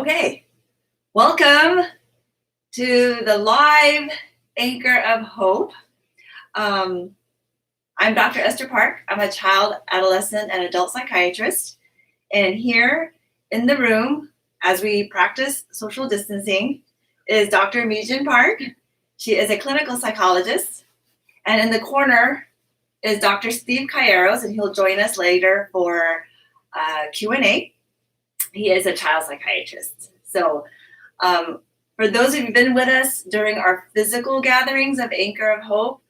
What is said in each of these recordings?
Okay, welcome to the live Anchor of Hope. I'm Dr. Esther Park. I'm a child, adolescent, and adult psychiatrist. And here in the room, as we practice social distancing, is Dr. Meejin Park. She is a clinical psychologist. And in the corner is Dr. Steve Cayeros, and he'll join us later for Q&A. He is a child psychiatrist. So for those who've been with us during our physical gatherings of Anchor of Hope,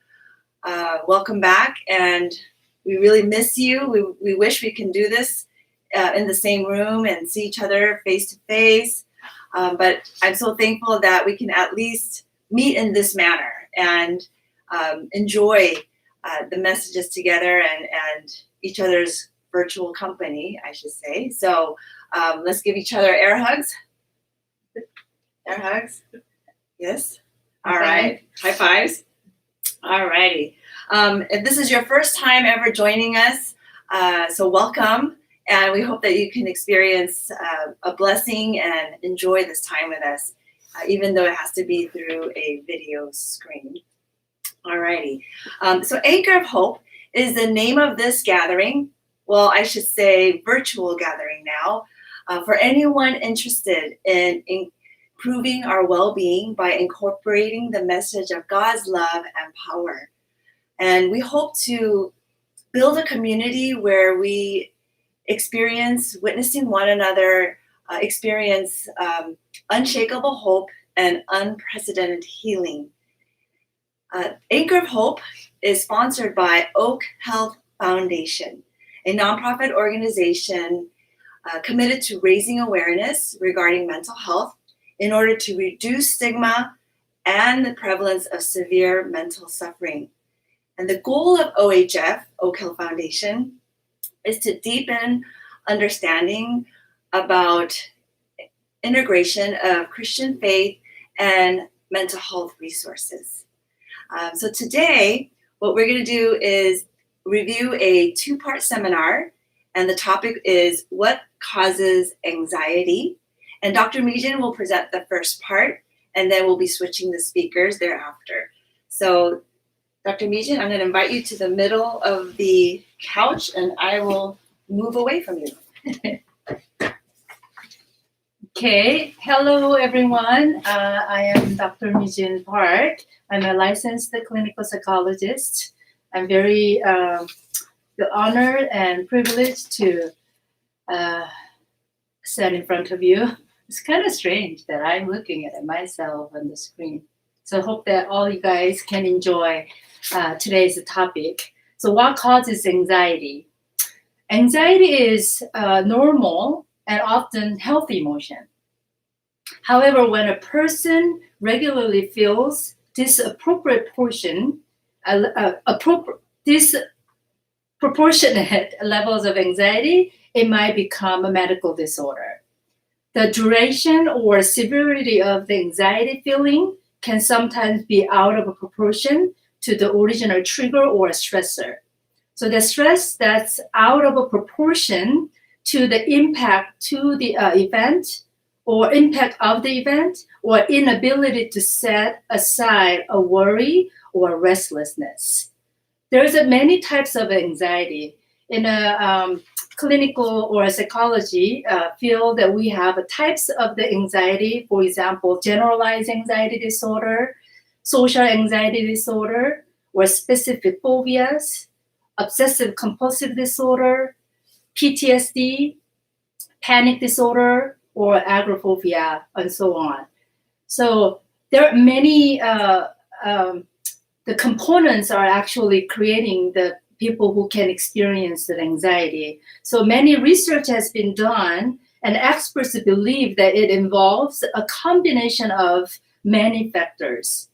welcome back. And we really miss you. We wish we can do this in the same room and see each other face to face. But I'm so thankful that we can at least meet in this manner and enjoy the messages together and each other's virtual company, I should say. So let's give each other air hugs. Air hugs. Yes. All right. High fives. All righty. If this is your first time ever joining us, so welcome. And we hope that you can experience a blessing and enjoy this time with us, even though it has to be through a video screen. All righty. So Anchor of Hope is the name of this gathering. Well, I should say virtual gathering now, for anyone interested in improving our well-being by incorporating the message of God's love and power. And we hope to build a community where we experience witnessing one another, experience unshakable hope and unprecedented healing. Anchor of Hope is sponsored by Oak Health Foundation, a nonprofit organization committed to raising awareness regarding mental health in order to reduce stigma and the prevalence of severe mental suffering. And the goal of OHF, Oak Health Foundation, is to deepen understanding about integration of Christian faith and mental health resources. So today, what we're going to do is review a two-part seminar, and the topic is what causes anxiety. And Dr. Meejin will present the first part, and then we'll be switching the speakers thereafter. So Dr. Meejin, I'm going to invite you to the middle of the couch, and I will move away from you. Okay, hello everyone. I am Dr. Meejin Park. I'm a licensed clinical psychologist. I'm very honored and privileged to stand in front of you. It's kind of strange that I'm looking at myself on the screen. So I hope that all you guys can enjoy today's topic. So what causes anxiety? Anxiety is normal and often healthy emotion. However, when a person regularly feels disproportionate levels of anxiety, it might become a medical disorder. The duration or severity of the anxiety feeling can sometimes be out of proportion to the original trigger or stressor. So the stress that's out of proportion to the impact to the event or impact of the event or inability to set aside a worry or restlessness. There's many types of anxiety. In a clinical or psychology field that we have types of the anxiety, for example, generalized anxiety disorder, social anxiety disorder, or specific phobias, obsessive compulsive disorder, PTSD, panic disorder, or agoraphobia, and so on. So there are many, the components are actually creating the people who can experience that anxiety. So many research has been done, and experts believe that it involves a combination of many factors.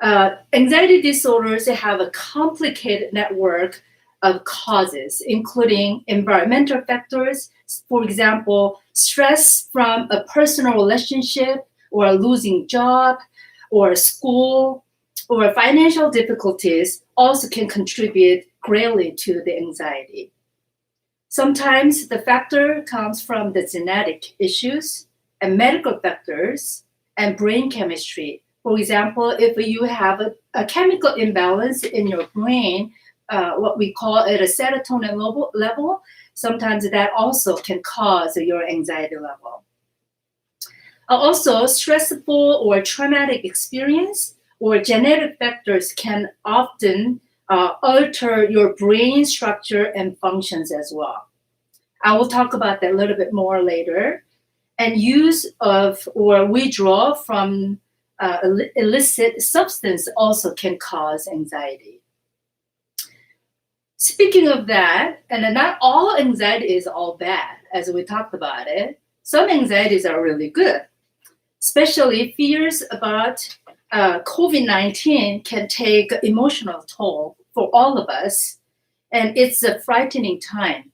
Anxiety disorders have a complicated network of causes, including environmental factors, for example, stress from a personal relationship or a losing job or school or financial difficulties also can contribute greatly to the anxiety. Sometimes the factor comes from the genetic issues and medical factors and brain chemistry. For example, if you have a chemical imbalance in your brain, what we call it a serotonin level, sometimes that also can cause your anxiety level. Also, stressful or traumatic experience or genetic factors can often alter your brain structure and functions as well. I will talk about that a little bit more later. And use of or withdrawal from illicit substance also can cause anxiety. Speaking of that, and not all anxiety is all bad, as we talked about it. Some anxieties are really good, especially fears about COVID-19 can take emotional toll for all of us, and it's a frightening time.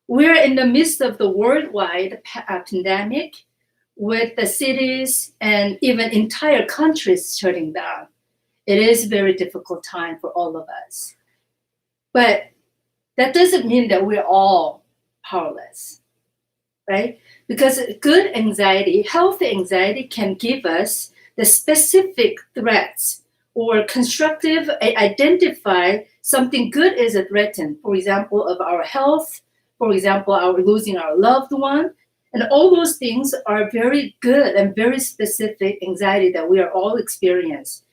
We're in the midst of the worldwide pandemic with the cities and even entire countries shutting down. It is a very difficult time for all of us. But that doesn't mean that we're all powerless, right? Because good anxiety, healthy anxiety can give us the specific threats or constructive identify something good is a threat, for example, of our health, for example, our losing our loved one. And all those things are very good and very specific anxiety that we are all experiencing.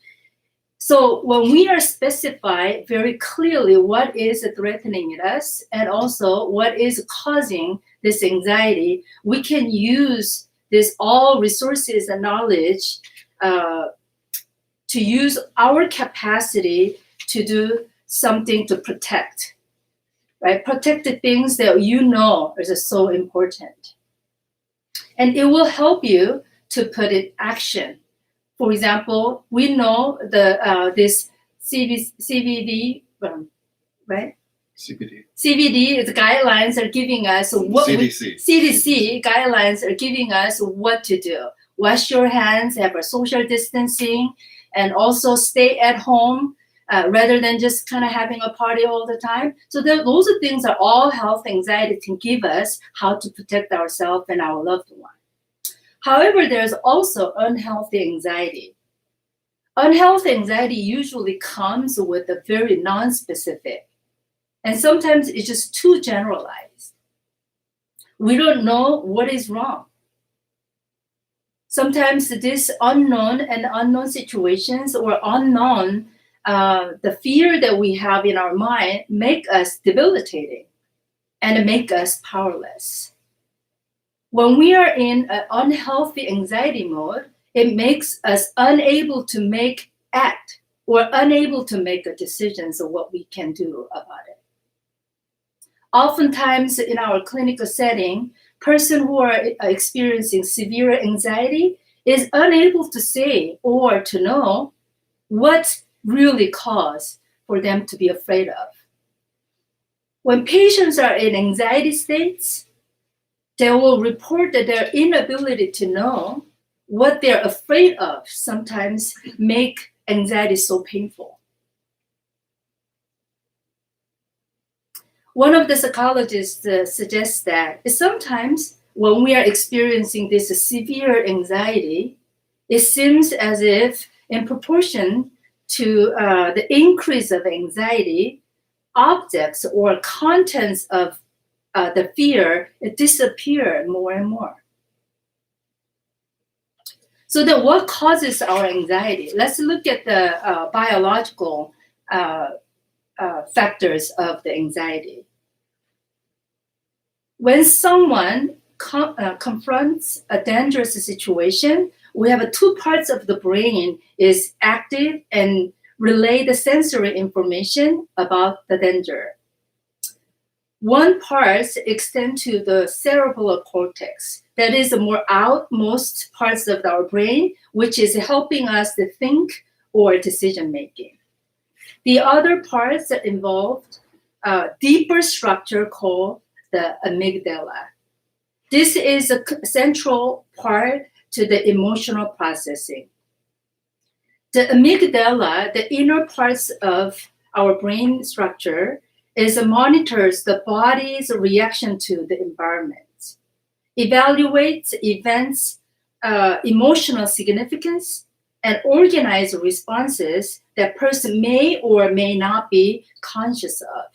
So when we are specify very clearly what is threatening us and also what is causing this anxiety, we can use this all resources and knowledge to use our capacity to do something to protect, right? Protect the things that you know is so important. And it will help you to put in action. For example, we know this CBD, right? CBD is guidelines are giving us what CDC guidelines are giving us what to do. Wash your hands, have a social distancing, and also stay at home rather than just kind of having a party all the time. So those are things that all health anxiety can give us how to protect ourselves and our loved one. However, there's also unhealthy anxiety. Unhealthy anxiety usually comes with a very non-specific, and sometimes it's just too generalized. We don't know what is wrong. Sometimes this unknown situations or unknown, the fear that we have in our mind make us debilitating and make us powerless. When we are in an unhealthy anxiety mode, it makes us unable to act or unable to make a decision of what we can do about it. Oftentimes in our clinical setting, person who are experiencing severe anxiety is unable to say or to know what really cause for them to be afraid of. When patients are in anxiety states, they will report that their inability to know what they're afraid of sometimes make anxiety so painful. One of the psychologists suggests that sometimes when we are experiencing this severe anxiety, it seems as if in proportion to the increase of anxiety, objects or contents of the fear, it disappears more and more. So then what causes our anxiety? Let's look at the biological factors of the anxiety. When someone confronts a dangerous situation, we have two parts of the brain is active and relay the sensory information about the danger. One part extends to the cerebral cortex. That is the more outmost parts of our brain, which is helping us to think or decision making. The other parts are involved deeper structure called the amygdala. This is a central part to the emotional processing. The amygdala, the inner parts of our brain structure, is it monitors the body's reaction to the environment, evaluates events' emotional significance, and organize responses that person may or may not be conscious of.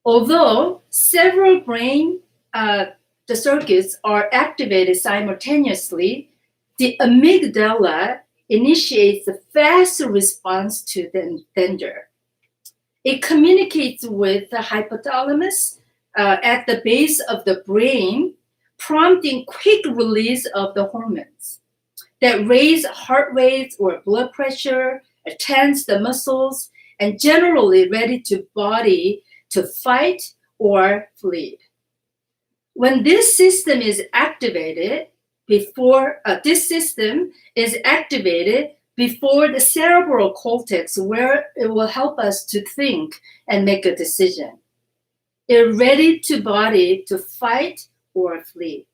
Although several brain the circuits are activated simultaneously, the amygdala initiates a fast response to the danger. It communicates with the hypothalamus at the base of the brain, prompting quick release of the hormones that raise heart rate or blood pressure, tense the muscles, and generally ready to body to fight or flee. When this system is activated before the cerebral cortex, where it will help us to think and make a decision. It's ready to body to fight or flee.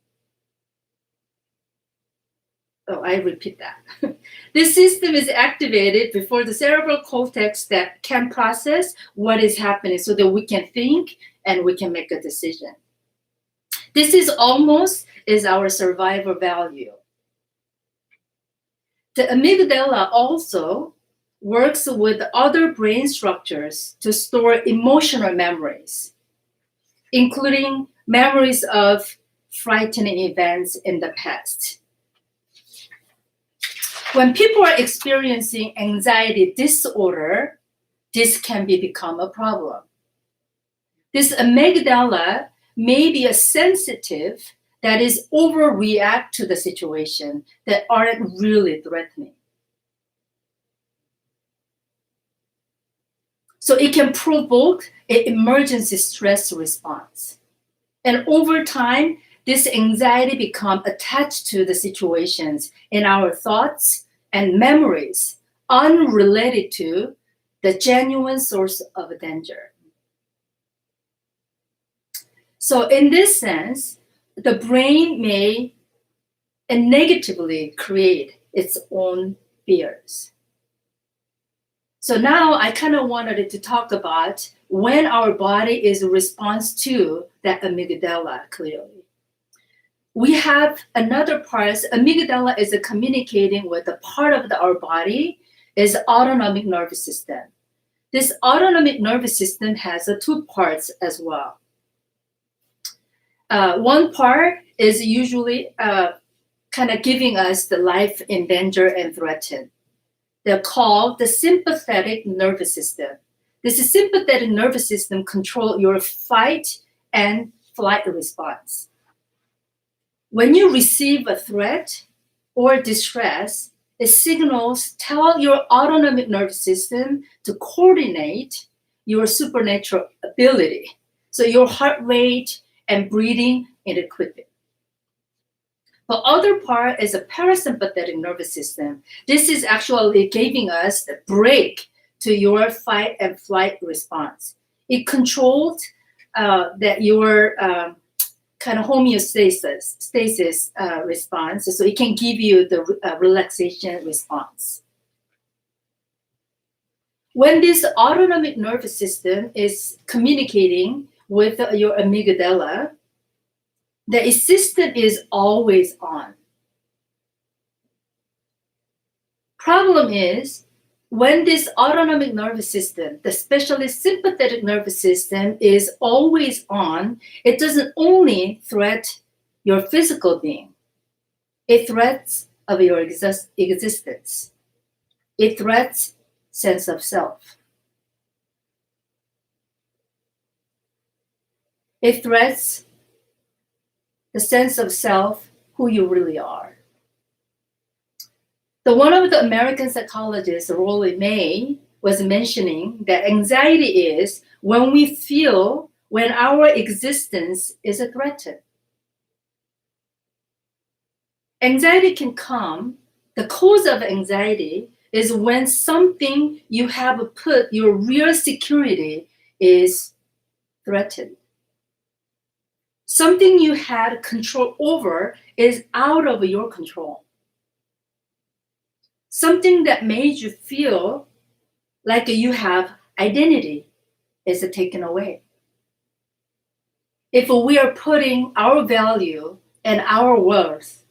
Oh, I repeat that. This system is activated before the cerebral cortex that can process what is happening so that we can think and we can make a decision. This is almost is our survival value. The amygdala also works with other brain structures to store emotional memories, including memories of frightening events in the past. When people are experiencing anxiety disorder, this can become a problem. This amygdala may be a sensitive that is overreact to the situation that aren't really threatening. So it can provoke an emergency stress response. And over time, this anxiety becomes attached to the situations in our thoughts and memories, unrelated to the genuine source of danger. So in this sense, the brain may negatively create its own fears. So now I kind of wanted to talk about when our body is a response to that amygdala clearly. We have another part, amygdala is communicating with a part of our body is autonomic nervous system. This autonomic nervous system has two parts as well. One part is usually kind of giving us the life in danger and threaten. They're called the sympathetic nervous system. This sympathetic nervous system controls your fight and flight response. When you receive a threat or distress, it signals tell your autonomic nervous system to coordinate your supernatural ability. So your heart rate and breathing in equipping. The other part is a parasympathetic nervous system. This is actually giving us the break to your fight and flight response. It controls that your kind of homeostasis response, so it can give you the relaxation response. When this autonomic nervous system is communicating with your amygdala, the system is always on. Problem is, when this autonomic nervous system, especially sympathetic nervous system, is always on, it doesn't only threat your physical being. It threats of your existence. It threats sense of self. It threats the sense of self, who you really are. One of the American psychologists, Rolly May, was mentioning that anxiety is when we feel when our existence is threatened. Anxiety can come, the cause of anxiety is when something you have put your real security is threatened. Something you had control over is out of your control. Something that made you feel like you have identity is taken away. If we are putting our value and our worth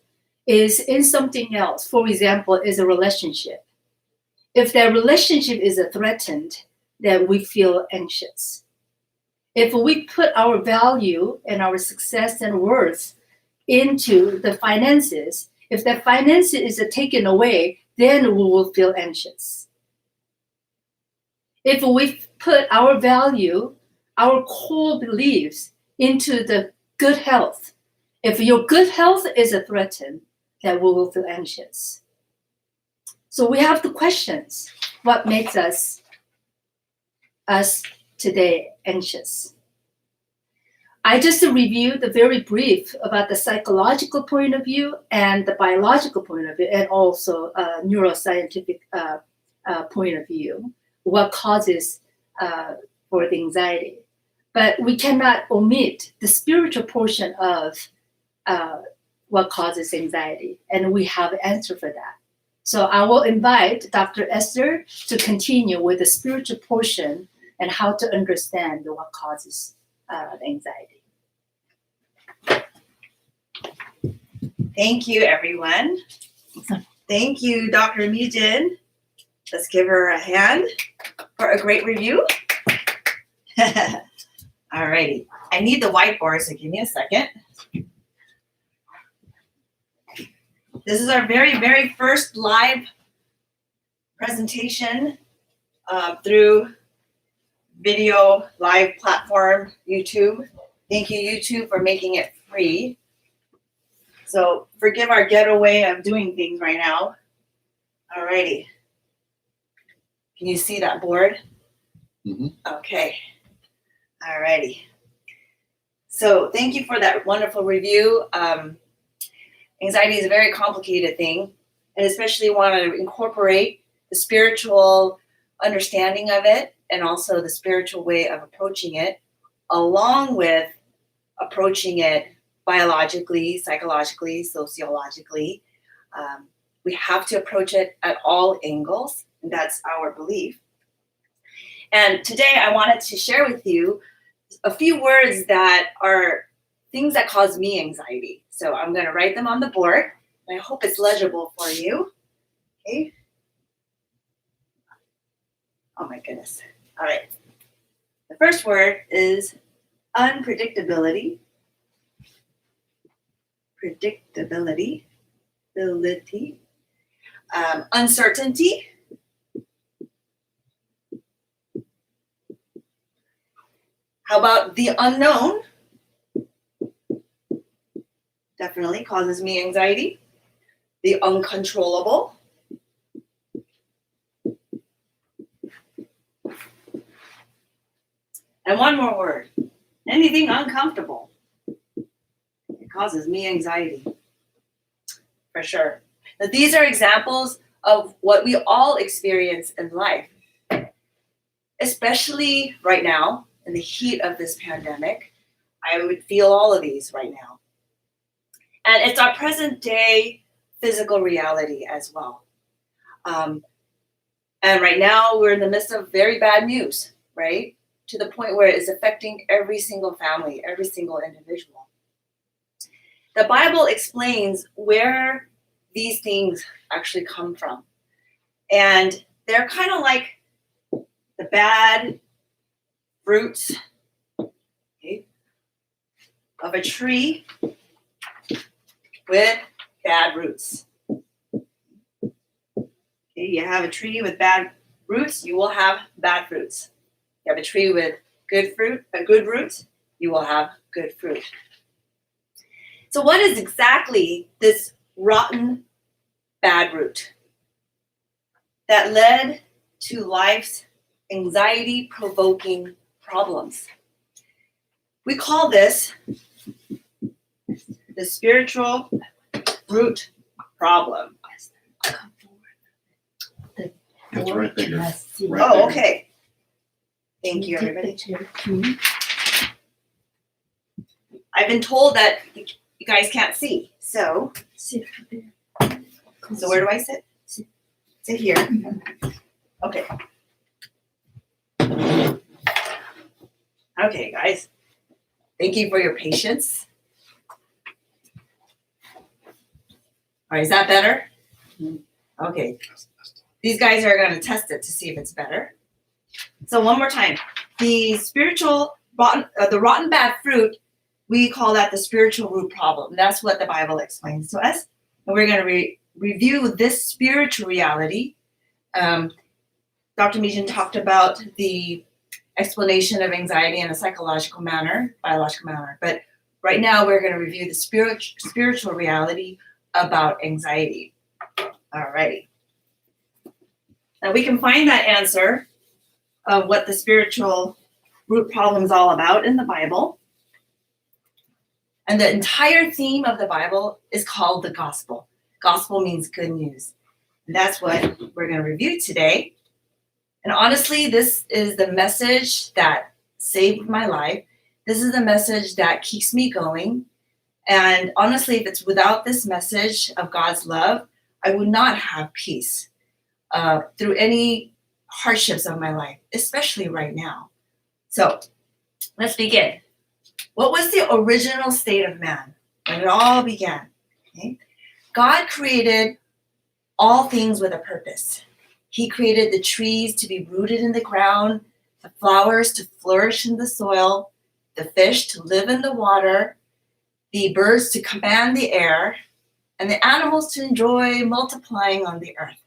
is in something else, for example, is a relationship. If that relationship is threatened, then we feel anxious. If we put our value and our success and worth into the finances, if that finance is taken away, then we will feel anxious. If we put our value, our core beliefs into the good health, if your good health is threatened, then we will feel anxious. So we have the questions. What makes us today anxious? I just reviewed the very brief about the psychological point of view and the biological point of view, and also neuroscientific point of view, what causes for the anxiety. But we cannot omit the spiritual portion of what causes anxiety, and we have an answer for that. So I will invite Dr. Esther to continue with the spiritual portion and how to understand what causes the anxiety. Thank you, everyone. Thank you, Dr. Mujin. Let's give her a hand for a great review. All righty. I need the whiteboard, so give me a second. This is our very, very first live presentation through video live platform, YouTube. Thank you, YouTube, for making it free. So forgive our getaway of doing things right now. All righty. Can you see that board? Mm-hmm. Okay. All righty. So thank you for that wonderful review. Anxiety is a very complicated thing, and especially want to incorporate the spiritual understanding of it and also the spiritual way of approaching it, along with approaching it biologically, psychologically, sociologically. We have to approach it at all angles, and that's our belief. And today I wanted to share with you a few words that are things that cause me anxiety. So I'm going to write them on the board, and I hope it's legible for you. Okay. Oh my goodness. All right. The first word is unpredictability. Predictability. Uncertainty. How about the unknown? Definitely causes me anxiety. The uncontrollable. And one more word. Anything uncomfortable. It causes me anxiety. For sure. Now, these are examples of what we all experience in life. Especially right now, in the heat of this pandemic, I would feel all of these right now. And it's our present day physical reality as well. And right now we're in the midst of very bad news, right? To the point where it's affecting every single family, every single individual. The Bible explains where these things actually come from. And they're kind of like the bad fruits, okay, of a tree with bad roots. Okay, you have a tree with bad roots, you will have bad fruits. You have a tree with good roots, you will have good fruit. So what is exactly this rotten bad root that led to life's anxiety-provoking problems? We call this the spiritual root problem. It's right there. Right Oh, there. okay. Thank you, everybody. I've been told that you guys can't see, so where do I sit? Sit here. Okay. Okay, guys. Thank you for your patience. All right, is that better? Okay. These guys are going to test it to see if it's better. So one more time. The rotten bad fruit, we call that the spiritual root problem. That's what the Bible explains to us. And we're going to review this spiritual reality. Dr. Meejan talked about the explanation of anxiety in a biological manner. But right now we're going to review the spiritual reality about anxiety. All right. Now we can find that answer of what the spiritual root problem is all about in the Bible. And the entire theme of the Bible is called the gospel. Gospel means good news. And that's what we're going to review today. And honestly, this is the message that saved my life. This is the message that keeps me going. And honestly, if it's without this message of God's love, I would not have peace through any hardships of my life, especially right now. So let's begin. What was the original state of man when it all began? Okay. God created all things with a purpose. He created the trees to be rooted in the ground, the flowers to flourish in the soil, the fish to live in the water, the birds to command the air, and the animals to enjoy multiplying on the earth.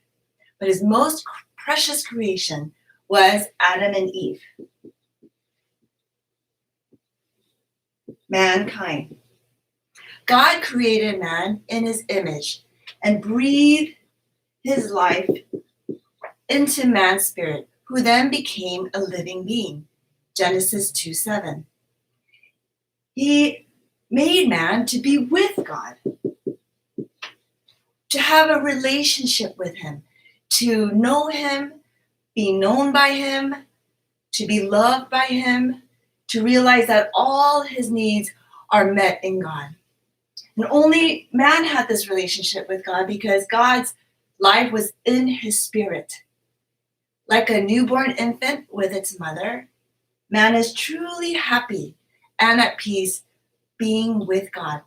But his most precious creation was Adam and Eve, mankind. God created man in his image and breathed his life into man's spirit, who then became a living being. Genesis 2:7. He made man to be with God, to have a relationship with him, to know him, be known by him, to be loved by him, to realize that all his needs are met in God. And only man had this relationship with God because God's life was in his spirit. Like a newborn infant with its mother, man is truly happy and at peace being with God.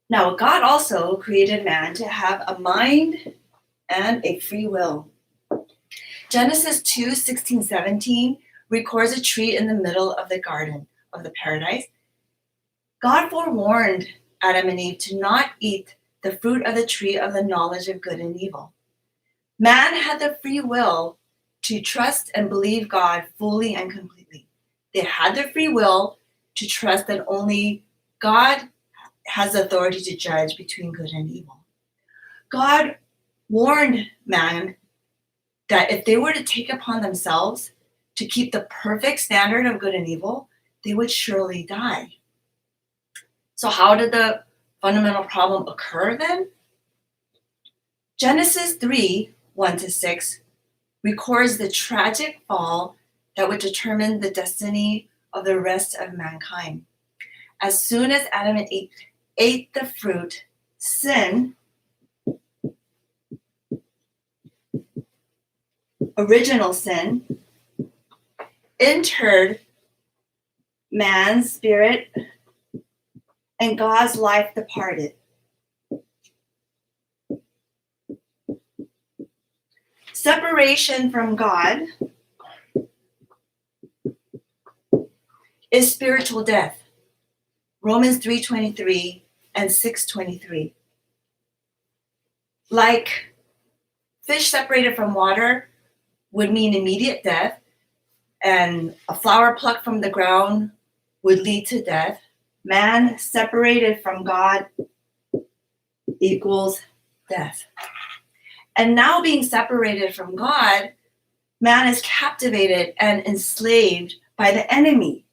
Now, God also created man to have a mind and a free will. Genesis 2:16-17 records a tree in the middle of the garden of the paradise. God forewarned Adam and Eve to not eat the fruit of the tree of the knowledge of good and evil. Man had the free will to trust and believe God fully and completely. They had the free will to trust that only God has authority to judge between good and evil. God warned man that if they were to take upon themselves to keep the perfect standard of good and evil, they would surely die. So how did the fundamental problem occur then? Genesis 3:1-6 records the tragic fall that would determine the destiny of the rest of mankind. As soon as Adam and Eve ate the fruit, sin, original sin, entered man's spirit and God's life departed. Separation from God is spiritual death. Romans 3:23 and 6:23. Like fish separated from water would mean immediate death, and a flower plucked from the ground would lead to death. Man separated from God equals death. And now being separated from God, man is captivated and enslaved by the enemy,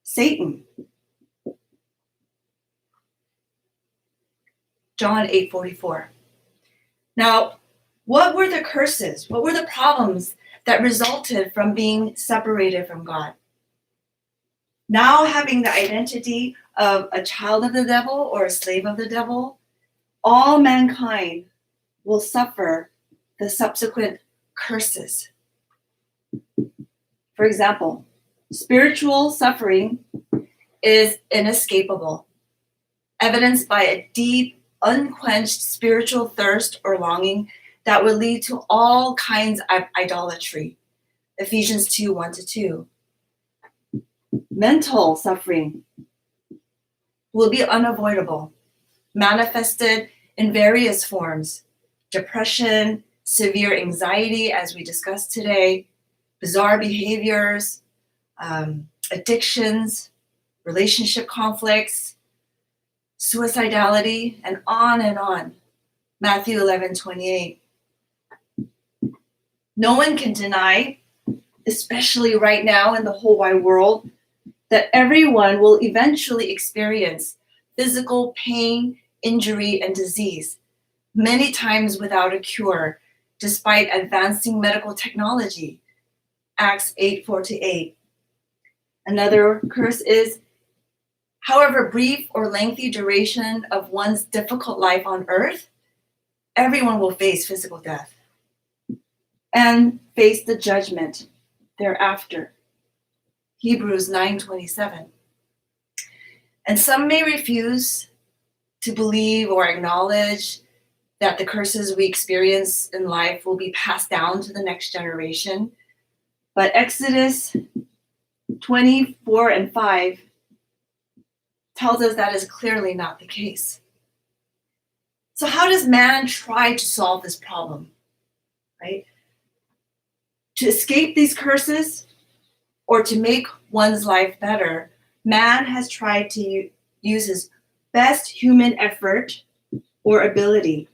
Satan. John 8:44. Now, what were the curses? What were the problems that resulted from being separated from God? Now having the identity of a child of the devil or a slave of the devil, all mankind will suffer the subsequent curses. For example, spiritual suffering is inescapable, evidenced by a deep, unquenched spiritual thirst or longing that would lead to all kinds of idolatry. Ephesians 2, 1-2. Mental suffering will be unavoidable, manifested in various forms: depression, severe anxiety, as we discussed today, bizarre behaviors, addictions, relationship conflicts, suicidality, and on and on. Matthew 11:28. No one can deny, especially right now in the whole wide world, that everyone will eventually experience physical pain, injury, and disease, many times without a cure, despite advancing medical technology. Acts 8:4-8. Another curse is, however brief or lengthy duration of one's difficult life on earth, everyone will face physical death and face the judgment thereafter. Hebrews 9:27. And some may refuse to believe or acknowledge that the curses we experience in life will be passed down to the next generation. But Exodus 24:5 tells us that is clearly not the case. So how does man try to solve this problem, right? To escape these curses or to make one's life better, man has tried to use his best human effort or ability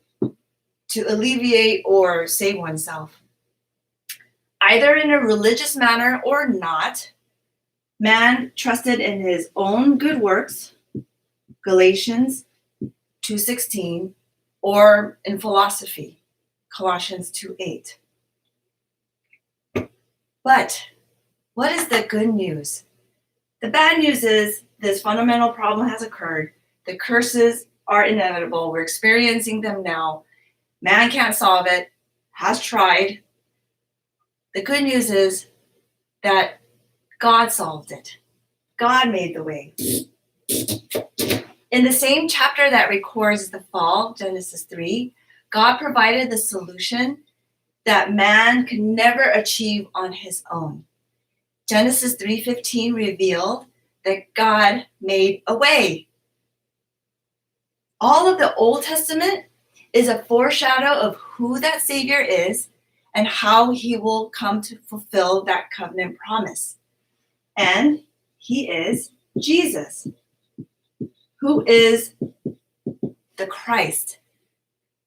to alleviate or save oneself. Either in a religious manner or not, man trusted in his own good works, Galatians 2:16, or in philosophy, Colossians 2:8. But what is the good news? The bad news is this fundamental problem has occurred. The curses are inevitable. We're experiencing them now. Man can't solve it, has tried. The good news is that God solved it. God made the way. In the same chapter that records the fall, Genesis 3, God provided the solution that man can never achieve on his own. Genesis 3:15 revealed that God made a way. All of the Old Testament is a foreshadow of who that Savior is and how he will come to fulfill that covenant promise. And he is Jesus, who is the Christ.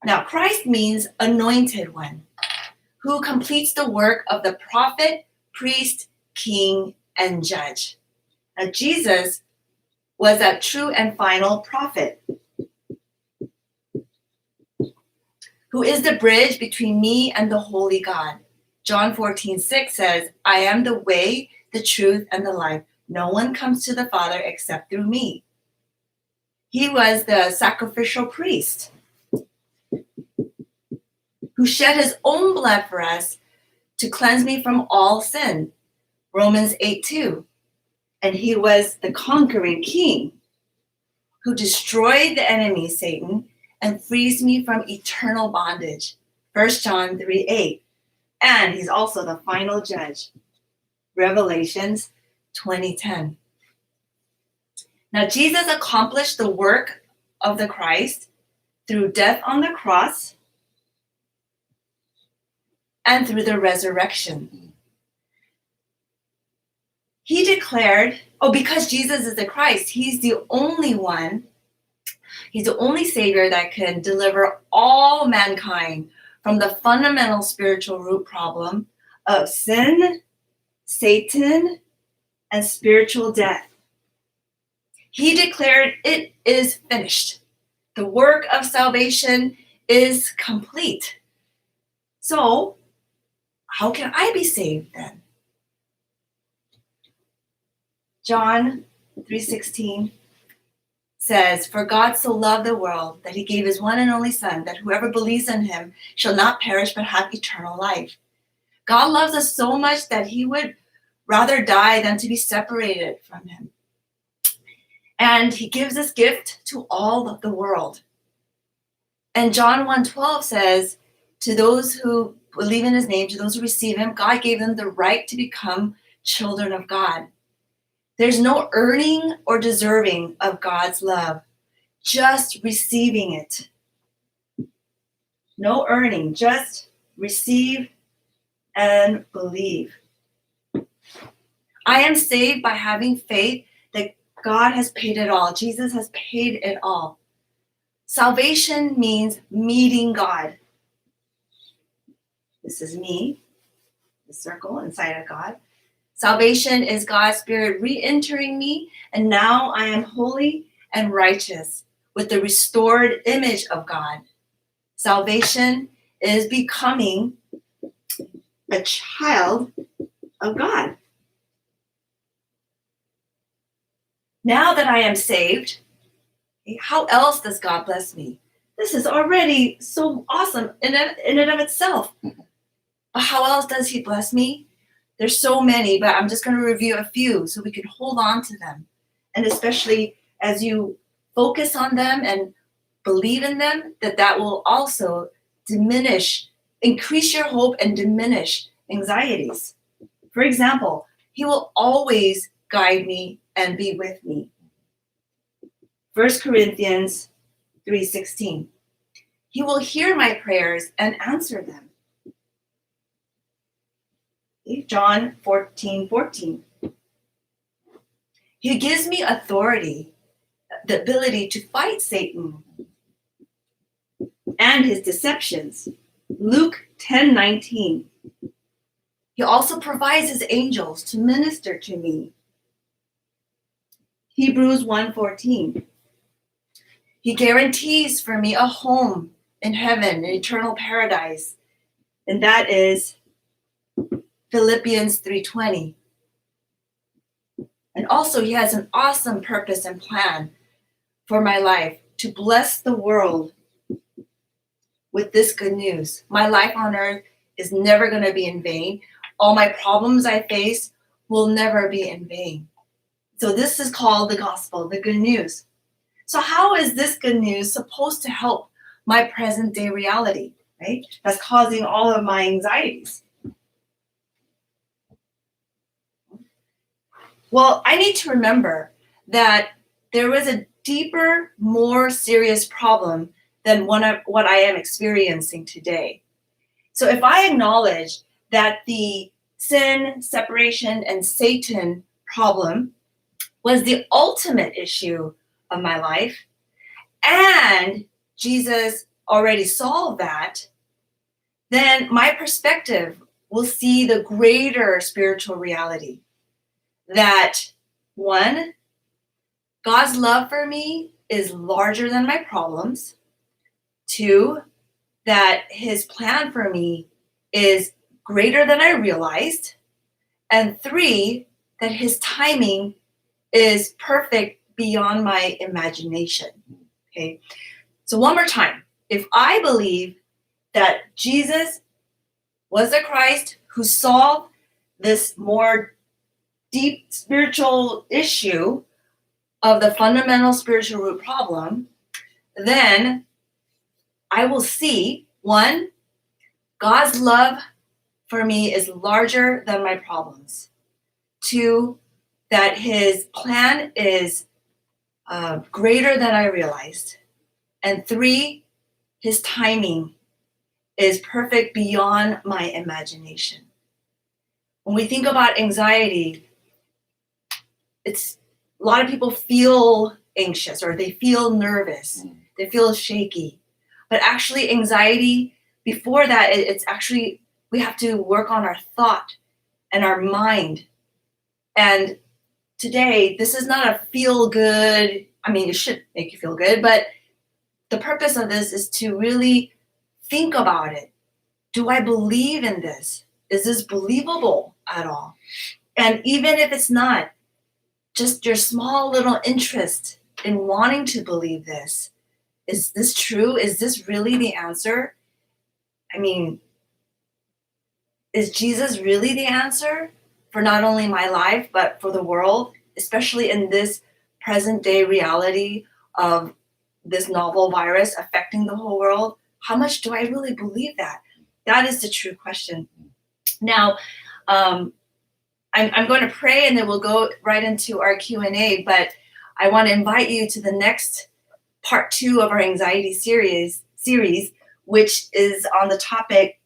Now, Christ means anointed one, who completes the work of the prophet, priest, king, and judge. Now, Jesus was that true and final prophet, who is the bridge between me and the holy God. John 14:6 says, I am the way, the truth, and the life. No one comes to the Father except through me. He was the sacrificial priest who shed his own blood for us to cleanse me from all sin. Romans 8:2. And he was the conquering king who destroyed the enemy, Satan, and frees me from eternal bondage. 1 John 3:8. And he's also the final judge. Revelations 20:10. Now, Jesus accomplished the work of the Christ through death on the cross and through the resurrection. He declared, because Jesus is the Christ, he's the only one, he's the only Savior that can deliver all mankind from the fundamental spiritual root problem of sin, Satan, and spiritual death. He declared, it is finished. The work of salvation is complete. So, how can I be saved then? John 3:16 says, for God so loved the world that he gave his one and only Son, that whoever believes in him shall not perish but have eternal life. God loves us so much that he would rather die than to be separated from him. And he gives this gift to all of the world. And John 1:12 says, to those who believe in his name, to those who receive him, God gave them the right to become children of God. There's no earning or deserving of God's love, just receiving it. No earning, just receive and believe. I am saved by having faith that God has paid it all. Jesus has paid it all. Salvation means meeting God. This is me, the circle inside of God. Salvation is God's Spirit re-entering me, and now I am holy and righteous with the restored image of God. Salvation is becoming a child of God. Now that I am saved, how else does God bless me? This is already so awesome in and of itself. But how else does he bless me? There's so many, but I'm just going to review a few so we can hold on to them. And especially as you focus on them and believe in them, that will also increase your hope and diminish anxieties. For example, he will always guide me and be with me. 1 Corinthians 3:16. He will hear my prayers and answer them. John 14:14. He gives me authority, the ability to fight Satan and his deceptions. Luke 10:19. He also provides his angels to minister to me. Hebrews 1:14. He guarantees for me a home in heaven, an eternal paradise. And that is Philippians 3:20. And also he has an awesome purpose and plan for my life to bless the world with this good news. My life on earth is never going to be in vain. All my problems I face will never be in vain. So this is called the gospel, the good news. So how is this good news supposed to help my present day reality, right? That's causing all of my anxieties. Well, I need to remember that there is a deeper, more serious problem than what I am experiencing today. So if I acknowledge that the sin, separation, and Satan problem was the ultimate issue of my life, and Jesus already solved that, then my perspective will see the greater spiritual reality. That one, God's love for me is larger than my problems. Two, that his plan for me is greater than I realized. And three, that his timing is perfect beyond my imagination. Okay. So one more time, if I believe that Jesus was the Christ who solved this more deep spiritual issue of the fundamental spiritual root problem, then I will see, one, God's love for me is larger than my problems. Two, that his plan is greater than I realized. And three, his timing is perfect beyond my imagination. When we think about anxiety, it's a lot of people feel anxious or they feel nervous. They feel shaky. But actually anxiety, before that, it's actually, we have to work on our thought and our mind. And today, this is not a feel good, I mean, it should make you feel good, but the purpose of this is to really think about it. Do I believe in this? Is this believable at all? And even if it's not, just your small little interest in wanting to believe this. Is this true? Is this really the answer? I mean, is Jesus really the answer for not only my life, but for the world, especially in this present day reality of this novel virus affecting the whole world? How much do I really believe that? That is the true question. Now, I'm going to pray and then we'll go right into our Q&A, but I want to invite you to the next part 2 of our anxiety series, which is on the topic,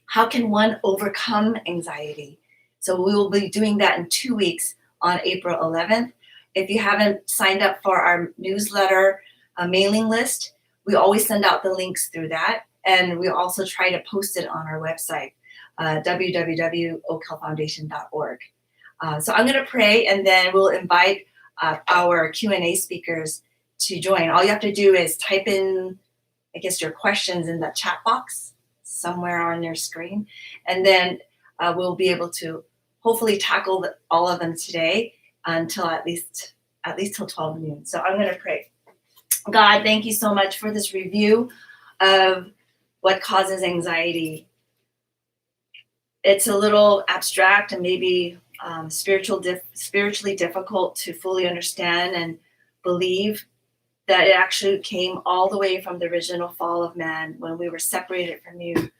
how can one overcome anxiety? So we will be doing that in 2 weeks on April 11th. If you haven't signed up for our newsletter mailing list, we always send out the links through that. And we also try to post it on our website, www.okelfoundation.org. So I'm going to pray, and then we'll invite our Q&A speakers to join. All you have to do is type in, I guess, your questions in the chat box somewhere on your screen. And then we'll be able to hopefully tackle all of them today until at least till 12 noon. So I'm going to pray. God, thank you so much for this review of what causes anxiety. It's a little abstract and maybe spiritually difficult to fully understand and believe that it actually came all the way from the original fall of man when we were separated from you.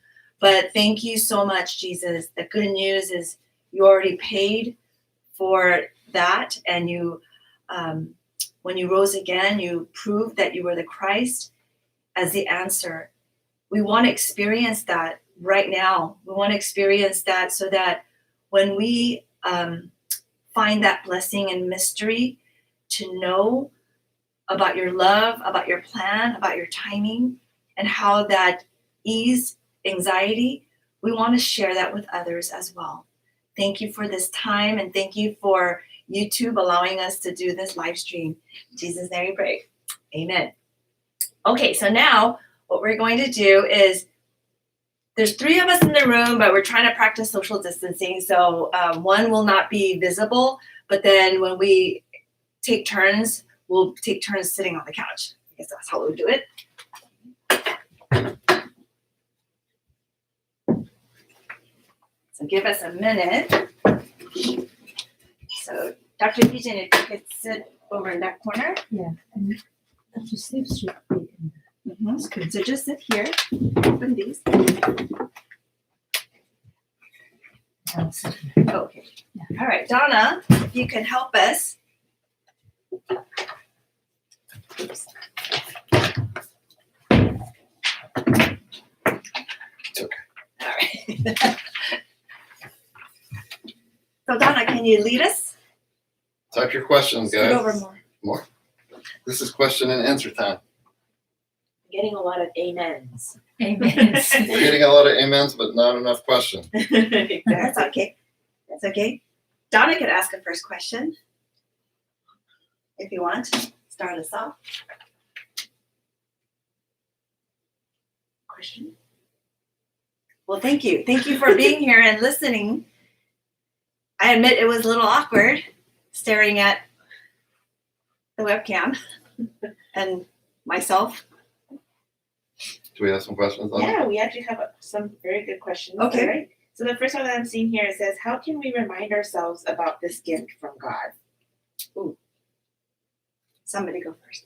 But thank you so much, Jesus. The good news is you already paid for that, and you, when you rose again, you proved that you were the Christ as the answer. We want to experience that right now. We want to experience that so that when we find that blessing and mystery to know about your love, about your plan, about your timing, and how that eased anxiety, we want to share that with others as well. Thank you for this time, and thank you for YouTube allowing us to do this live stream. In Jesus' name we pray. Amen. Okay, so now what we're going to do is, there's 3 of us in the room, but we're trying to practice social distancing. So one will not be visible, but then when we take turns, we'll take turns sitting on the couch. I guess that's how we'll do it. So give us a minute. So Dr. Heejin, if you could sit over in that corner. Yeah, and Dr. Sleep should be in Mm-hmm. So just sit here, open these. Okay. Yeah. All right, Donna, if you can help us. Oops. It's okay. All right. So Donna, can you lead us? Type your questions, Scoot guys. over more. This is question and answer time. Getting a lot of amens. Amen. We're getting a lot of amens, but not enough questions. That's okay. That's okay. Donna could ask a first question if you want. Start us off. Question? Well, thank you. Thank you for being here and listening. I admit it was a little awkward staring at the webcam and myself. Do we have some questions on Yeah, we actually have some very good questions. Okay. All right. So the first one that I'm seeing here, it says, how can we remind ourselves about this gift from God? Ooh. Somebody go first.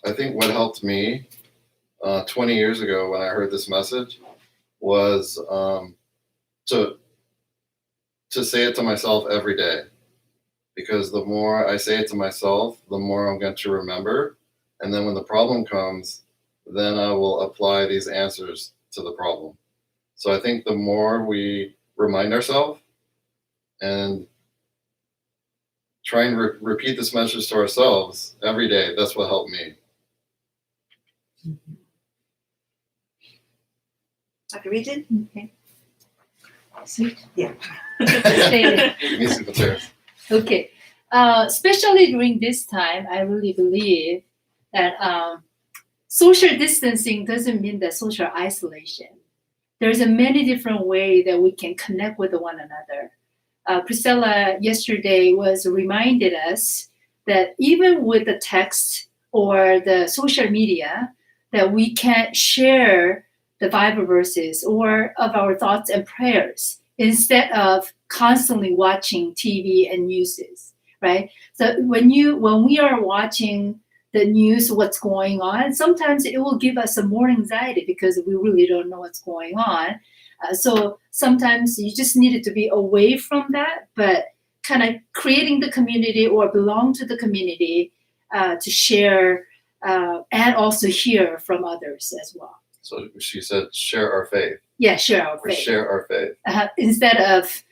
I think what helped me 20 years ago when I heard this message was to say it to myself every day. Because the more I say it to myself, the more I'm going to remember. And then when the problem comes, then I will apply these answers to the problem. So I think the more we remind ourselves and try and repeat this message to ourselves every day, that's what helped me. Dr. Regent? Okay. Sweet. Yeah. Music with chairs. Okay. Especially during this time, I really believe that social distancing doesn't mean that social isolation. There's a many different ways that we can connect with one another. Priscilla yesterday was reminded us that even with the text or the social media, that we can share the Bible verses or of our thoughts and prayers instead of constantly watching TV and news, right? So when we are watching the news, what's going on, sometimes it will give us some more anxiety because we really don't know what's going on. So sometimes you just needed to be away from that, but kind of creating the community or belong to the community to share and also hear from others as well. So she said, share our faith. Yeah, share our Or faith. share our faith. Instead of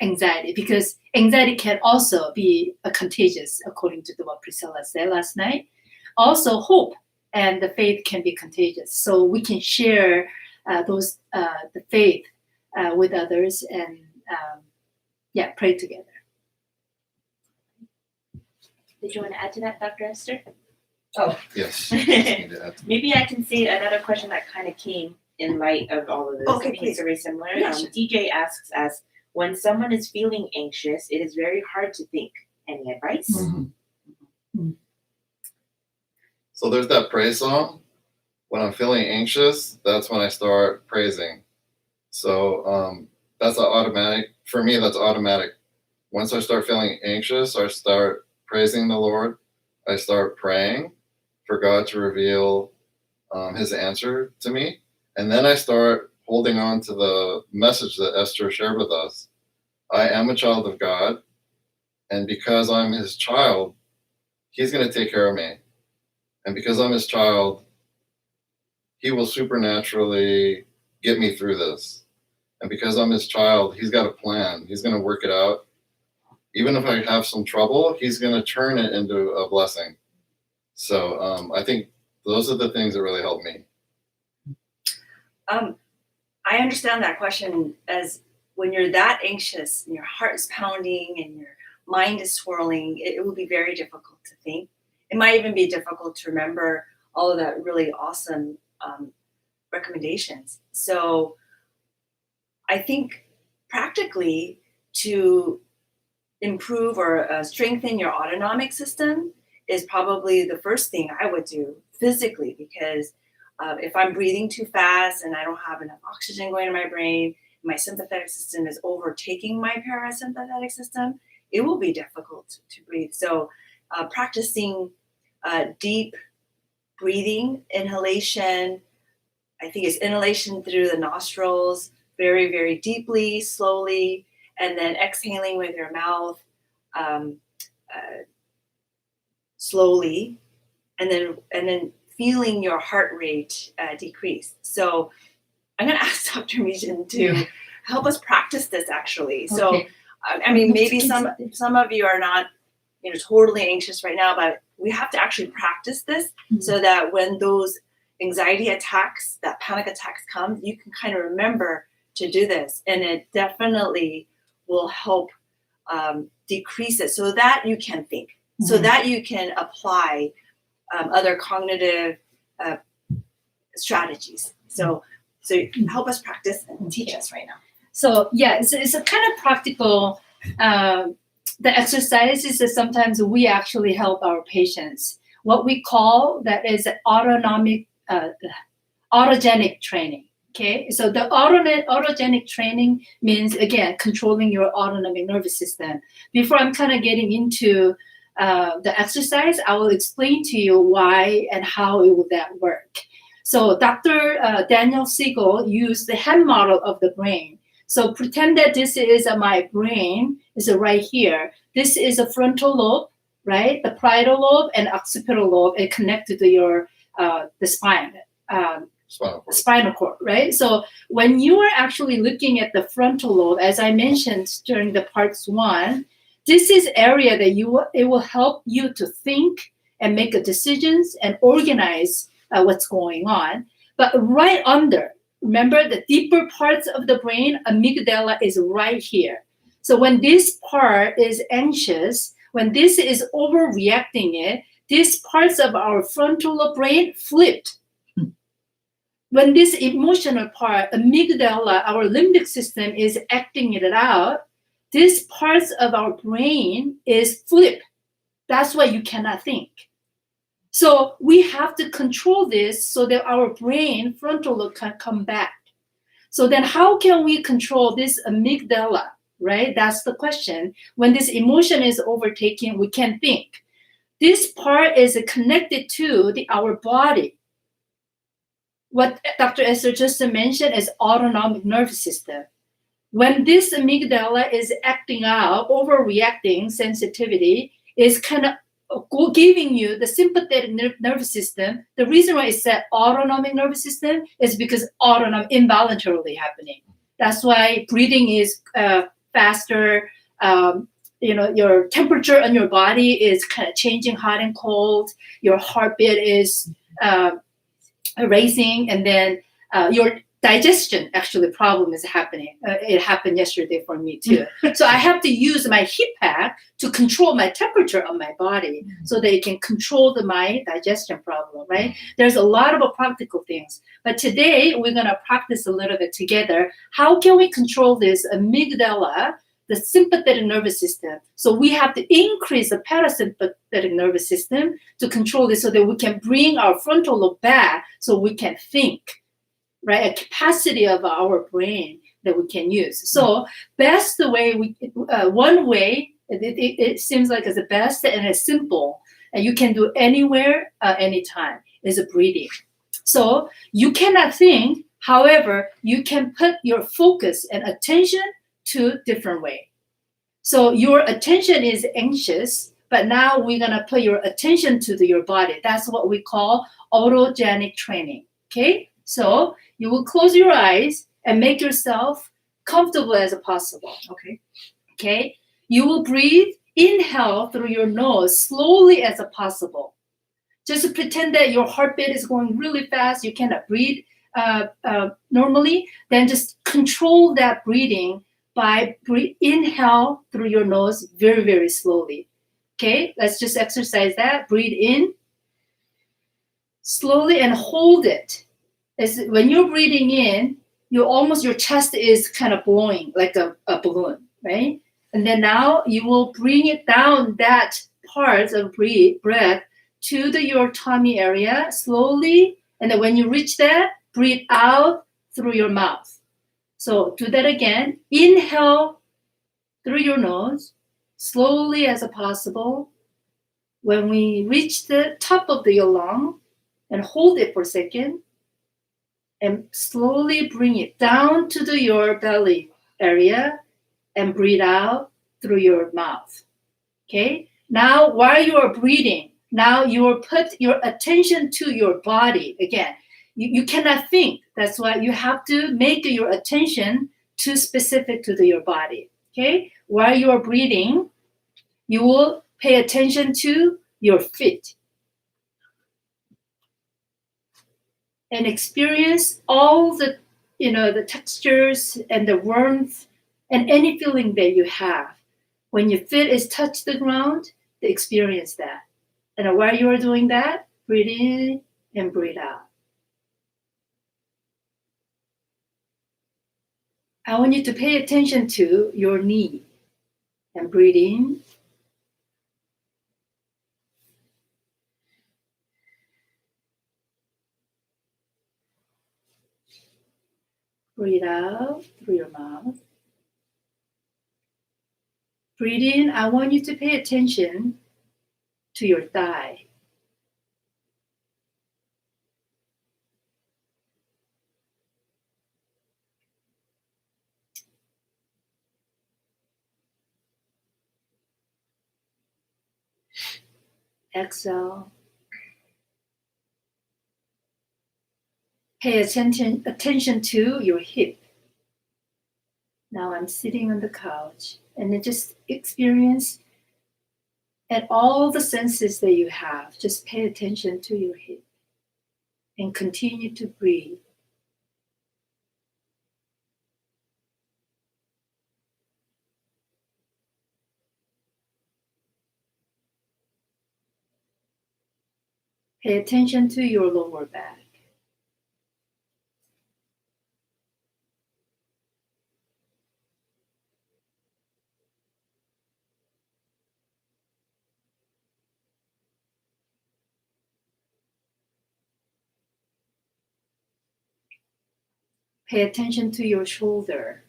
anxiety, because anxiety can also be contagious, according to what Priscilla said last night. Also, hope and the faith can be contagious. So we can share the faith with others and pray together. Did you want to add to that, Dr. Esther? Yes. Maybe I can see another question that kind of came in light of all of this. Okay, I think it's very similar. Yeah, sure. DJ asks us, when someone is feeling anxious, it is very hard to think. Any advice? So there's that praise song. When I'm feeling anxious, that's when I start praising. So that's automatic. For me, that's automatic. Once I start feeling anxious, I start praising the Lord. I start praying for God to reveal his answer to me. And then I start holding on to the message that Esther shared with us. I am a child of God. And because I'm his child, he's going to take care of me. And because I'm his child, he will supernaturally get me through this. And because I'm his child, he's got a plan. He's going to work it out. Even if I have some trouble, he's going to turn it into a blessing. So I think those are the things that really help me. I understand that question as when you're that anxious and your heart is pounding and your mind is swirling, it will be very difficult to think. It might even be difficult to remember all of that really awesome recommendations. So I think practically to improve or strengthen your autonomic system is probably the first thing I would do physically, because if I'm breathing too fast and I don't have enough oxygen going to my brain, my sympathetic system is overtaking my parasympathetic system, it will be difficult to breathe. So practicing deep breathing, inhalation, I think it's inhalation through the nostrils, very, very deeply, slowly, and then exhaling with your mouth slowly, and then feeling your heart rate decrease. So I'm going to ask Dr. Mejan to help us practice this actually. Okay. So I mean, maybe some of you are not totally anxious right now, but we have to actually practice this so that when those anxiety attacks, that panic attacks come, you can kind of remember to do this, and it definitely will help decrease it so that you can think, so that you can apply other cognitive strategies. So help us practice and teach us right now. So yeah, it's a kind of practical. The exercises that sometimes we actually help our patients. What we call that is autonomic, autogenic training. Okay, so the autogenic training means, again, controlling your autonomic nervous system. Before I'm kind of getting into the exercise, I will explain to you why and how it will that work. So Dr. Daniel Siegel used the head model of the brain. So pretend that this is my brain, is right here. This is a frontal lobe, right? The parietal lobe and occipital lobe are connected to your the spine. Spinal cord, right? So when you are actually looking at the frontal lobe, as I mentioned during the parts 1, this is area that it will help you to think and make decisions and organize what's going on. But right under, remember the deeper parts of the brain, amygdala is right here. So when this part is anxious, when this is overreacting these parts of our frontal lobe brain flipped. When this emotional part, amygdala, our limbic system is acting it out, these parts of our brain is flipped. That's why you cannot think. So we have to control this so that our brain frontal lobe can come back. So then how can we control this amygdala, right? That's the question. When this emotion is overtaking, we can't think. This part is connected to our body. What Dr. Esther just mentioned is autonomic nervous system. When this amygdala is acting out, overreacting sensitivity, is kind of giving you the sympathetic nervous system. The reason why it's said autonomic nervous system is because autonomic involuntarily happening. That's why breathing is faster. Your temperature on your body is kind of changing, hot and cold. Your heartbeat is racing, and then your digestion actually problem is happening. It happened yesterday for me too. So I have to use my heat pack to control my temperature of my body so that it can control my digestion problem, right? There's a lot of practical things. But today we're going to practice a little bit together. How can we control this amygdala, the sympathetic nervous system? So we have to increase the parasympathetic nervous system to control this so that we can bring our frontal lobe back so we can think, right? A capacity of our brain that we can use. So best the way one way, it seems like it's the best and it's simple and you can do anywhere, anytime, is breathing. So you cannot think, however, you can put your focus and attention to different way. So your attention is anxious, but now we're gonna put your attention to your body. That's what we call autogenic training, okay? So you will close your eyes and make yourself comfortable as possible. Okay. You will breathe, inhale through your nose slowly as possible. Just pretend that your heartbeat is going really fast. You cannot breathe normally. Then just control that breathing by inhale through your nose very, very slowly. Okay, let's just exercise that. Breathe in slowly and hold it. When you're breathing in, your chest is kind of blowing like a balloon, right? And then now you will bring it down, that part of breath to your tummy area slowly. And then when you reach that, breathe out through your mouth. So do that again. Inhale through your nose, slowly as possible. When we reach the top of your lung, and hold it for a second, and slowly bring it down to your belly area and breathe out through your mouth. Okay? Now, while you are breathing, now you will put your attention to your body. Again, you cannot think. That's why you have to make your attention too specific to your body. Okay? While you are breathing, you will pay attention to your feet. And experience all the textures and the warmth and any feeling that you have. When your feet is touch the ground, experience that. And while you are doing that, breathe in and breathe out. I want you to pay attention to your knee and breathe in. Breathe out through your mouth. Breathe in. I want you to pay attention to your thigh. Exhale. Pay attention to your hip. Now I'm sitting on the couch and then just experience at all the senses that you have. Just pay attention to your hip and continue to breathe. Pay attention to your lower back. Pay attention to your shoulder.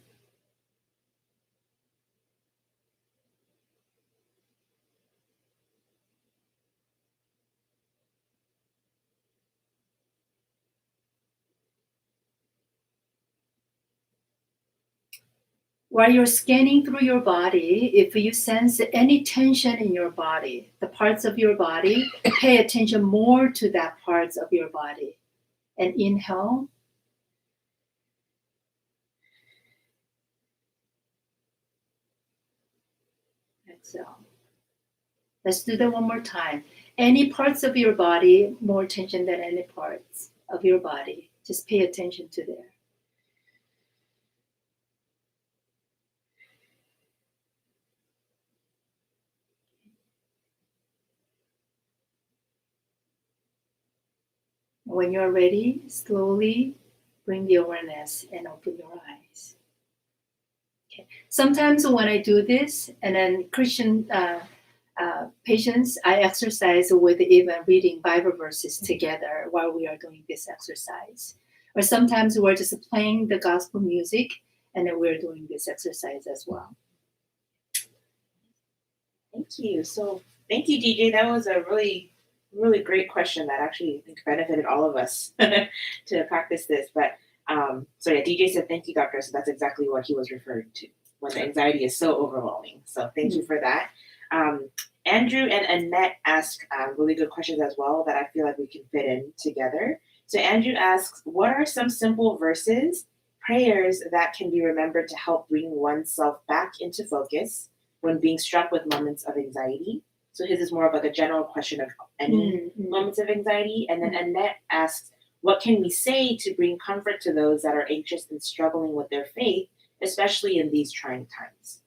While you're scanning through your body, if you sense any tension in your body, the parts of your body, pay attention more to that parts of your body. And inhale. Exhale. Let's do that one more time. Any parts of your body, more tension than any parts of your body. Just pay attention to there. When you're ready, slowly bring the awareness and open your eyes. Okay. Sometimes when I do this, and then Christian patients, I exercise with even reading Bible verses together while we are doing this exercise. Or sometimes we're just playing the gospel music, and then we're doing this exercise as well. Thank you. So thank you, DJ. That was a really great question that actually I think benefited all of us to practice this. But DJ said thank you, doctor. So that's exactly what he was referring to when the anxiety is so overwhelming. So thank you for that. Andrew and Annette ask really good questions as well that I feel like we can fit in together. So Andrew asks, what are some simple verses, prayers that can be remembered to help bring oneself back into focus when being struck with moments of anxiety? So his is more of like a general question of any moments of anxiety. And then Annette asks, what can we say to bring comfort to those that are anxious and struggling with their faith, especially in these trying times?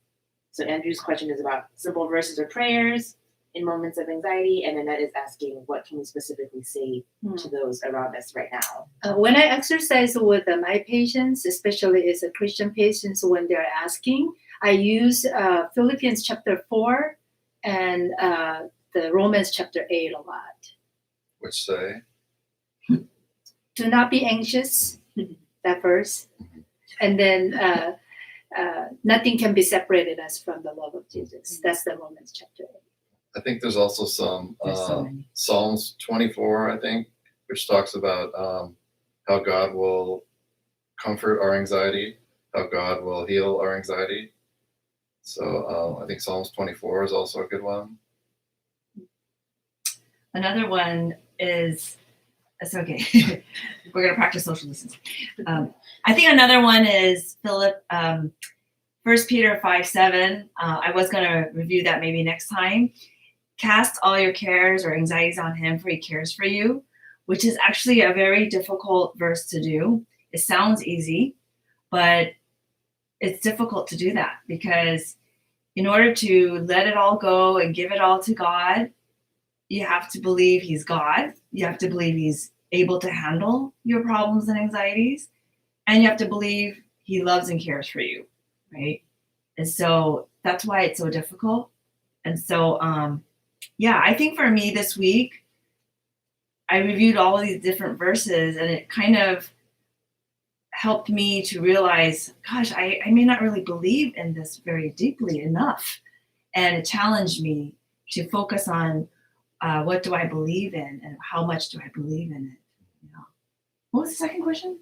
So Andrew's question is about simple verses or prayers in moments of anxiety. And Annette is asking, what can we specifically say to those around us right now? When I exercise with my patients, especially as a Christian patients, when they're asking, I use Philippians chapter 4 and the Romans chapter 8 a lot. Which say? Do not be anxious, that verse. And then nothing can be separated us from the love of Jesus. That's the Romans chapter 8. I think there's also some Psalms 24, I think, which talks about how God will comfort our anxiety, how God will heal our anxiety. So I think Psalms 24 is also a good one. Another one is, it's okay. We're going to practice social distancing. I think another one is 1 Peter 5:7. I was going to review that maybe next time. Cast all your cares or anxieties on him, for he cares for you, which is actually a very difficult verse to do. It sounds easy, but it's difficult to do that because in order to let it all go and give it all to God, you have to believe he's God. You have to believe he's able to handle your problems and anxieties. And you have to believe he loves and cares for you, right? And so that's why it's so difficult. And so, I think for me this week, I reviewed all of these different verses and it kind of helped me to realize, gosh, I may not really believe in this very deeply enough. And it challenged me to focus on what do I believe in and how much do I believe in it. What was the second question?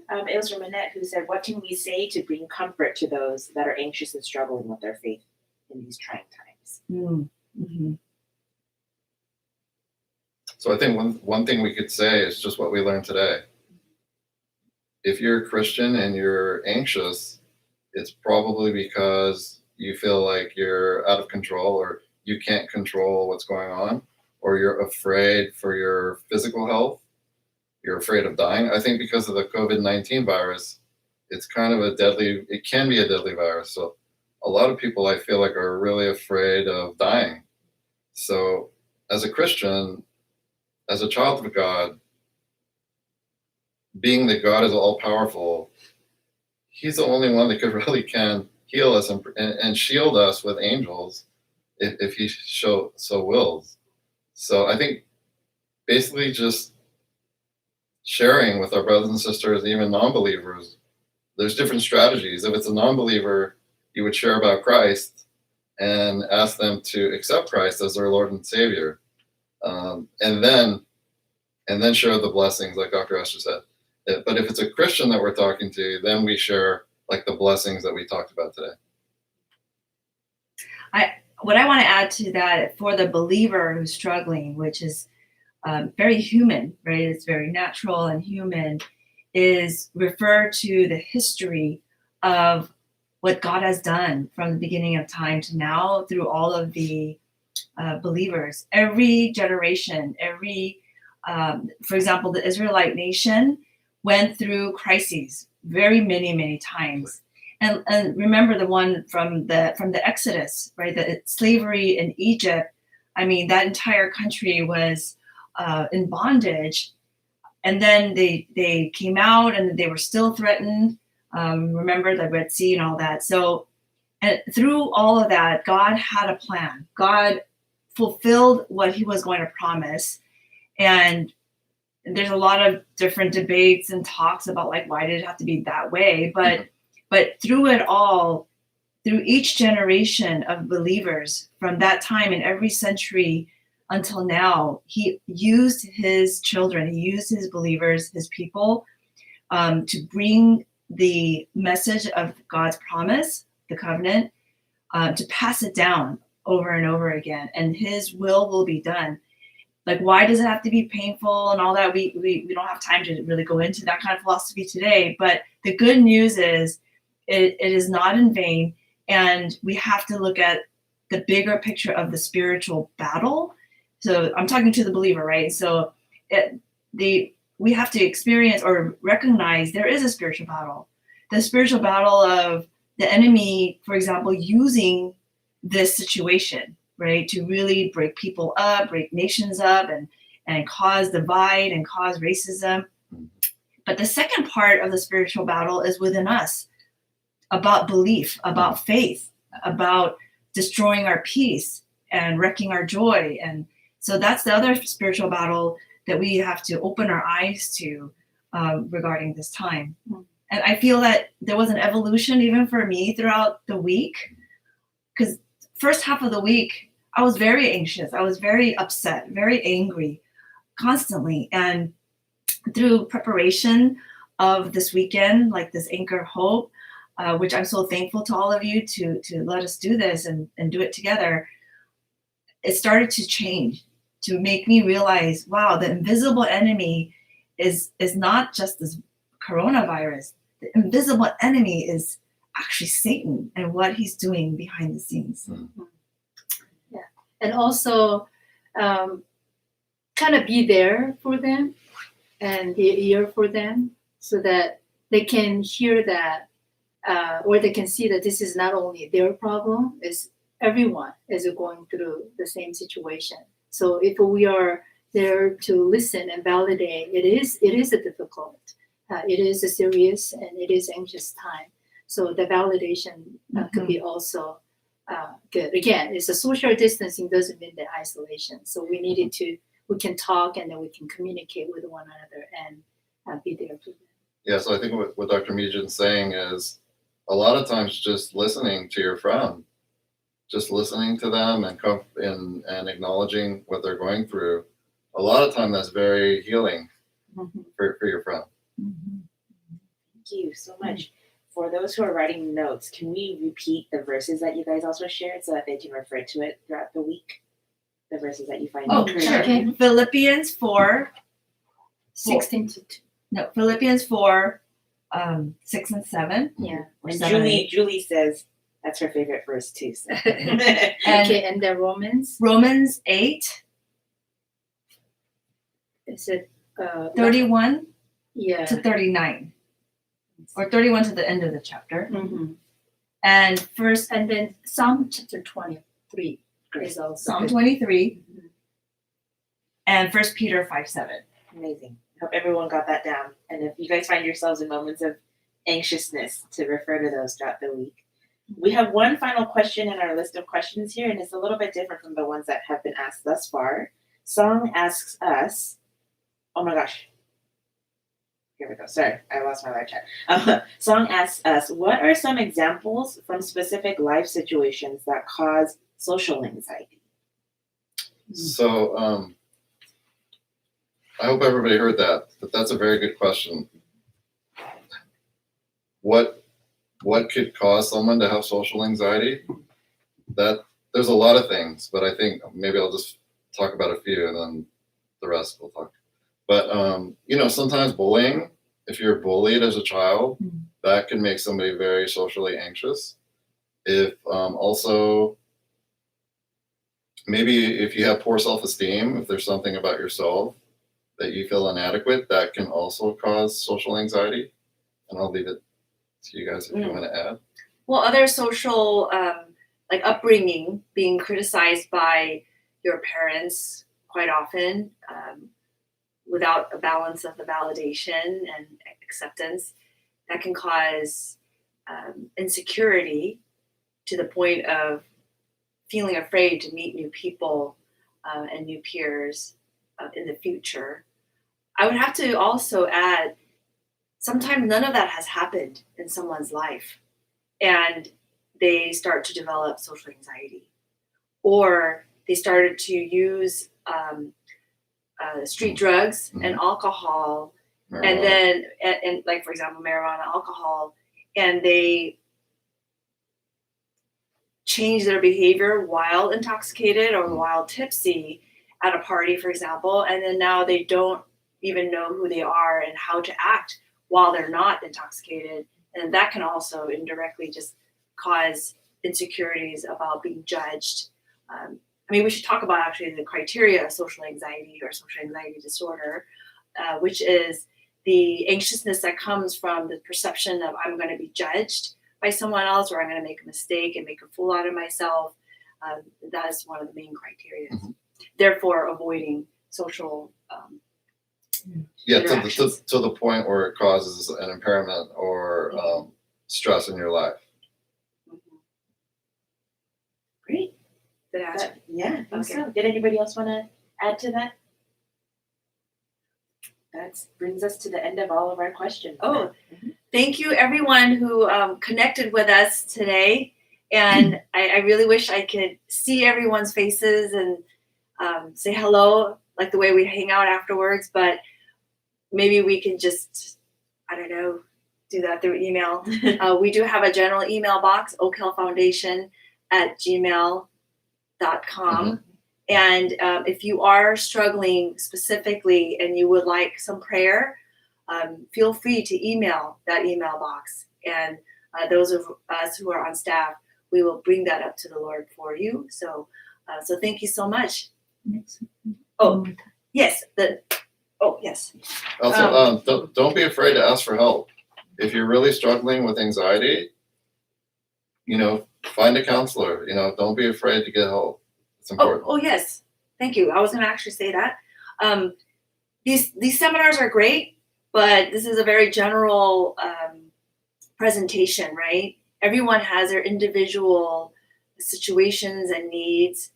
It was from Annette, who said, what can we say to bring comfort to those that are anxious and struggling with their faith in these trying times? Mm-hmm. So I think one thing we could say is just what we learned today. If you're a Christian and you're anxious, it's probably because you feel like you're out of control or you can't control what's going on, or you're afraid for your physical health. You're afraid of dying. I think because of the COVID-19 virus, it's kind of it can be a deadly virus. So a lot of people I feel like are really afraid of dying. So as a Christian, as a child of God, being that God is all powerful, he's the only one that could really can heal us and shield us with angels if he so wills. So I think basically just sharing with our brothers and sisters, even non-believers, there's different strategies. If it's a non-believer, you would share about Christ and ask them to accept Christ as their Lord and Savior, and then share the blessings, like Dr. Esther said. But if it's a Christian that we're talking to, then we share like the blessings that we talked about today. What I want to add to that, for the believer who's struggling, which is very human, right? It's very natural and human, is refer to the history of what God has done from the beginning of time to now through all of the believers. Every generation, for example, the Israelite nation went through crises very many times. And remember the one from the Exodus, right? The slavery in Egypt. I mean, that entire country was in bondage, and then they came out, and they were still threatened. Remember the Red Sea and all that. So, and through all of that, God had a plan. God fulfilled what He was going to promise, and there's a lot of different debates and talks about like why did it have to be that way, but through it all, through each generation of believers from that time in every century until now, He used His children, He used His believers, His people, to bring the message of God's promise, the covenant, to pass it down over and over again, and His will be done. Like, why does it have to be painful and all that? We don't have time to really go into that kind of philosophy today. But the good news is it is not in vain. And we have to look at the bigger picture of the spiritual battle. So I'm talking to the believer, right? So we have to experience or recognize there is a spiritual battle. The spiritual battle of the enemy, for example, using this situation, right, to really break people up, break nations up, and cause divide and cause racism. But the second part of the spiritual battle is within us, about belief, about faith, about destroying our peace and wrecking our joy. And so that's the other spiritual battle that we have to open our eyes to regarding this time. And I feel that there was an evolution even for me throughout the week, because first half of the week, I was very anxious. I was very upset, very angry constantly. And through preparation of this weekend, like this Anchor Hope, which I'm so thankful to all of you to let us do this and do it together, it started to change, to make me realize, wow, the invisible enemy is not just this coronavirus. The invisible enemy is actually Satan and what he's doing behind the scenes. Yeah, and also kind of be there for them and be an ear for them, so that they can hear that, or they can see that this is not only their problem, it's everyone is going through the same situation. So if we are there to listen and validate, it is a difficult, it is a serious, and it is anxious time. So the validation could be also good. Again, it's a social distancing doesn't mean the isolation. So we we can talk, and then we can communicate with one another and be there for them. Yeah, so I think what Dr. Meejan's saying is a lot of times just listening to your friend, just listening to them and acknowledging what they're going through, a lot of time that's very healing for your friend. Thank you so much. For those who are writing notes, can we repeat the verses that you guys also shared so that they can refer to it throughout the week? The verses that you find encouraging. Sure. Okay. Philippians 4, 16 to 2. No, Philippians 4, 6 and 7. Yeah. Or And 7 and Julie says that's her favorite verse too. So. Okay, and the Romans 8, is it 31 yeah. to 39. Or 31 to the end of the chapter. Mm-hmm. And then Psalm chapter 23 is also Psalm good. 23 and 1 Peter 5:7. Amazing. I hope everyone got that down. And if you guys find yourselves in moments of anxiousness, to refer to those throughout the week. We have one final question in our list of questions here, and it's a little bit different from the ones that have been asked thus far. Song asks us, oh my gosh. Here we go. Sorry, I lost my live chat. Song asks us, what are some examples from specific life situations that cause social anxiety? So I hope everybody heard that, but that's a very good question. What could cause someone to have social anxiety? That there's a lot of things, but I think maybe I'll just talk about a few and then the rest we'll talk. But sometimes bullying, if you're bullied as a child, that can make somebody very socially anxious. If also maybe if you have poor self-esteem, if there's something about yourself that you feel inadequate, that can also cause social anxiety. And I'll leave it to you guys if you want to add. Well, other social, like upbringing, being criticized by your parents quite often without a balance of the validation and acceptance, that can cause insecurity to the point of feeling afraid to meet new people and new peers in the future. I would have to also add, sometimes none of that has happened in someone's life, and they start to develop social anxiety, or they started to use street drugs and alcohol, Marijuana. and then, and like, for example, marijuana, alcohol, and they change their behavior while intoxicated or while tipsy at a party, for example, and then now they don't even know who they are and how to act while they're not intoxicated. And that can also indirectly just cause insecurities about being judged. We should talk about actually the criteria of social anxiety or social anxiety disorder, which is the anxiousness that comes from the perception of I'm going to be judged by someone else, or I'm going to make a mistake and make a fool out of myself. That is one of the main criteria. Mm-hmm. Therefore, avoiding social to the point where it causes an impairment or stress in your life. Mm-hmm. Great. Good answer. I think so. Did anybody else want to add to that? That brings us to the end of all of our questions. Thank you everyone who connected with us today. And I really wish I could see everyone's faces and say hello, like the way we hang out afterwards, but maybe we can just, do that through email. We do have a general email box, oakhillfoundation@gmail.com. Mm-hmm. And if you are struggling specifically and you would like some prayer, feel free to email that email box. And those of us who are on staff, we will bring that up to the Lord for you. So thank you so much. Yes. Yes. Also, don't be afraid to ask for help. If you're really struggling with anxiety, find a counselor. Don't be afraid to get help. It's important. Yes. Thank you. I was going to actually say that. These seminars are great, but this is a very general presentation, right? Everyone has their individual situations and needs,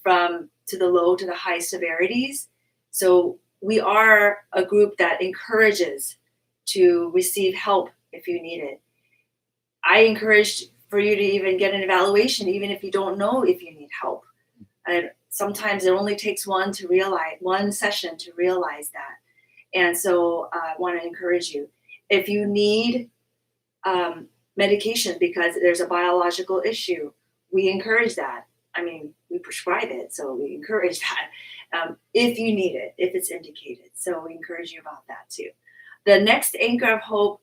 from to the low to the high severities. So we are a group that encourages to receive help if you need it. I encourage for you to even get an evaluation, even if you don't know if you need help. And sometimes it only takes one session to realize that. And so I want to encourage you. If you need medication because there's a biological issue, we encourage that. We prescribe it, so we encourage that if you need it, if it's indicated. So we encourage you about that too. The next Anchor of Hope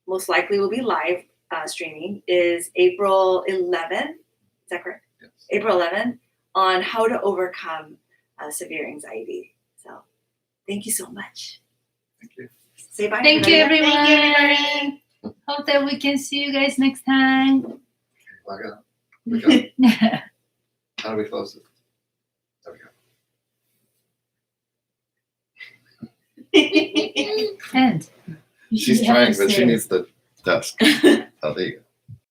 most likely will be live streaming is April 11th. Is that correct? Yes. April 11th on how to overcome severe anxiety. So thank you so much. Thank you. Say bye. Thank you, everyone. Thank you, everybody. Hope that we can see you guys next time. How do we close it? There we go. And She's trying, but she needs the desk. Oh, there you go.